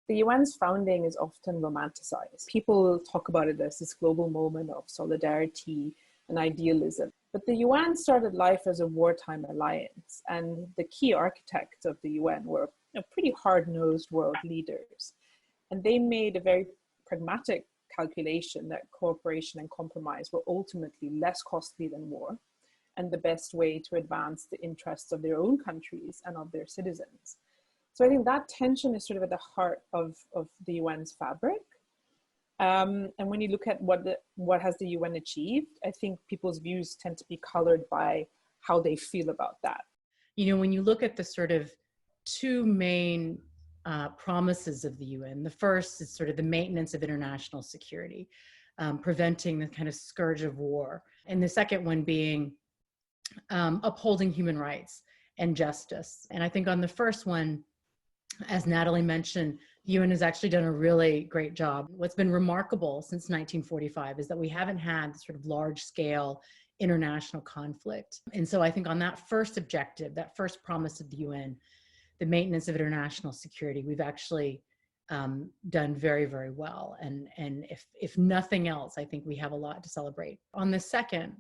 The UN's founding is often romanticized. People talk about it as this global moment of solidarity and idealism. But the UN started life as a wartime alliance, and the key architects of the UN were pretty hard-nosed world leaders. And they made a very pragmatic calculation that cooperation and compromise were ultimately less costly than war, and the best way to advance the interests of their own countries and of their citizens. So I think that tension is sort of at the heart of the UN's fabric. And when you look at what has the UN achieved, I think people's views tend to be colored by how they feel about that. You know, when you look at the sort of two main promises of the UN, the first is sort of the maintenance of international security, preventing the kind of scourge of war. And the second one being upholding human rights and justice. And I think on the first one, as Natalie mentioned, the UN has actually done a really great job. What's been remarkable since 1945 is that we haven't had sort of large scale international conflict. And so I think on that first objective, that first promise of the UN, the maintenance of international security, we've actually done very, very well. And if nothing else, I think we have a lot to celebrate. On the second,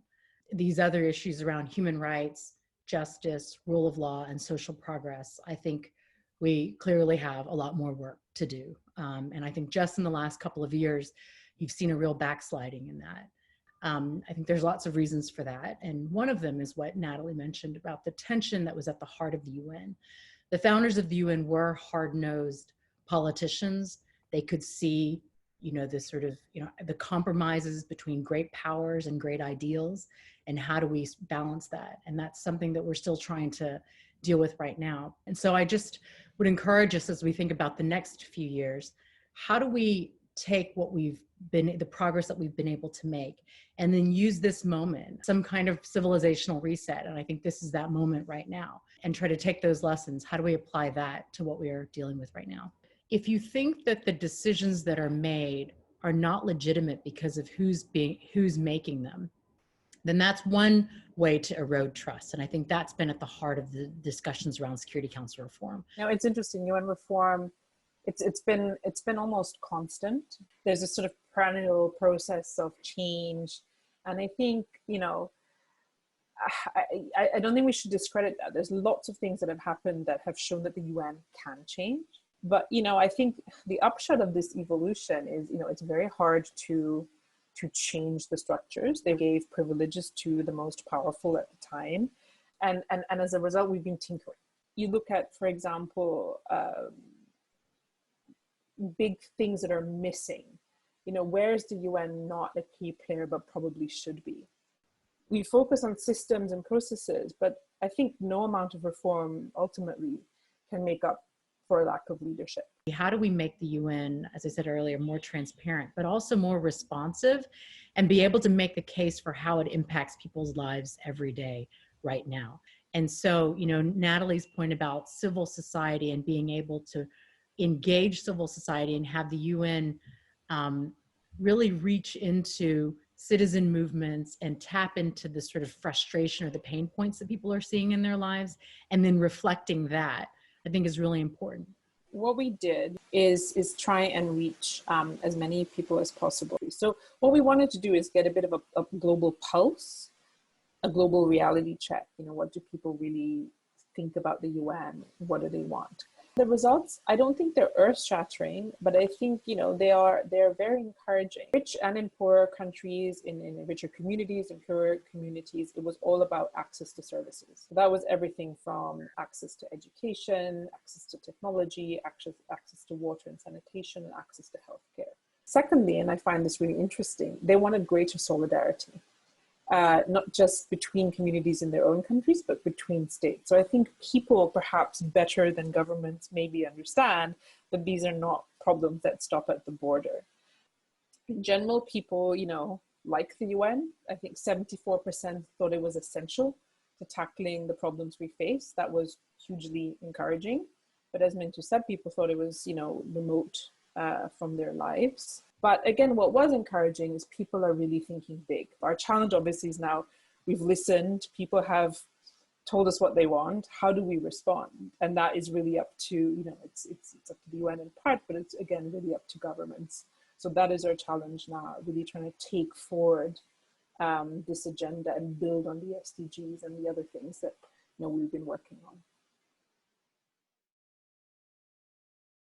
these other issues around human rights, justice, rule of law, and social progress, I think we clearly have a lot more work to do. And I think just in the last couple of years, you've seen a real backsliding in that. I think there's lots of reasons for that. And one of them is what Natalie mentioned about the tension that was at the heart of the UN. The founders of the UN were hard-nosed politicians. They could see, you know, the sort of, you know, the compromises between great powers and great ideals, and how do we balance that? And that's something that we're still trying to deal with right now. And so I just would encourage us as we think about the next few years, how do we take what we've been, the progress that we've been able to make, and then use this moment, some kind of civilizational reset. And I think this is that moment right now, and try to take those lessons. How do we apply that to what we are dealing with right now? If you think that the decisions that are made are not legitimate because of who's making them, then that's one way to erode trust. And I think that's been at the heart of the discussions around Security Council reform. Now, it's interesting, UN reform, it's been almost constant. There's a sort of perennial process of change. And I think, you know, I don't think we should discredit that. There's lots of things that have happened that have shown that the UN can change. But, you know, I think the upshot of this evolution is, you know, it's very hard to change the structures. They gave privileges to the most powerful at the time. And as a result, we've been tinkering. You look at, for example, big things that are missing. You know, where is the UN not a key player, but probably should be? We focus on systems and processes, but I think no amount of reform ultimately can make up for a lack of leadership. How do we make the UN, as I said earlier, more transparent, but also more responsive, and be able to make the case for how it impacts people's lives every day right now? And so, you know, Natalie's point about civil society and being able to engage civil society and have the UN really reach into citizen movements and tap into the sort of frustration or the pain points that people are seeing in their lives, and then reflecting that, I think is really important. What we did is try and reach as many people as possible. So what we wanted to do is get a bit of a global pulse, a global reality check. You know, what do people really think about the UN? What do they want? The results, I don't think they're earth-shattering, but I think, you know, they're very encouraging. Rich and in poorer countries, in richer communities and poorer communities, it was all about access to services. So that was everything from access to education, access to technology, access to water and sanitation, and access to healthcare. Secondly, and I find this really interesting, they wanted greater solidarity. Not just between communities in their own countries, but between states. So I think people perhaps better than governments maybe understand that these are not problems that stop at the border. In general, people, you know, like the UN. I think 74% thought it was essential to tackling the problems we face. That was hugely encouraging. But as Mintu said, people thought it was, you know, remote from their lives. But again, what was encouraging is people are really thinking big. Our challenge obviously is now we've listened, people have told us what they want. How do we respond? And that is really up to, you know, it's up to the UN in part, but it's again really up to governments. So that is our challenge now, really trying to take forward this agenda and build on the SDGs and the other things that, you know, we've been working on.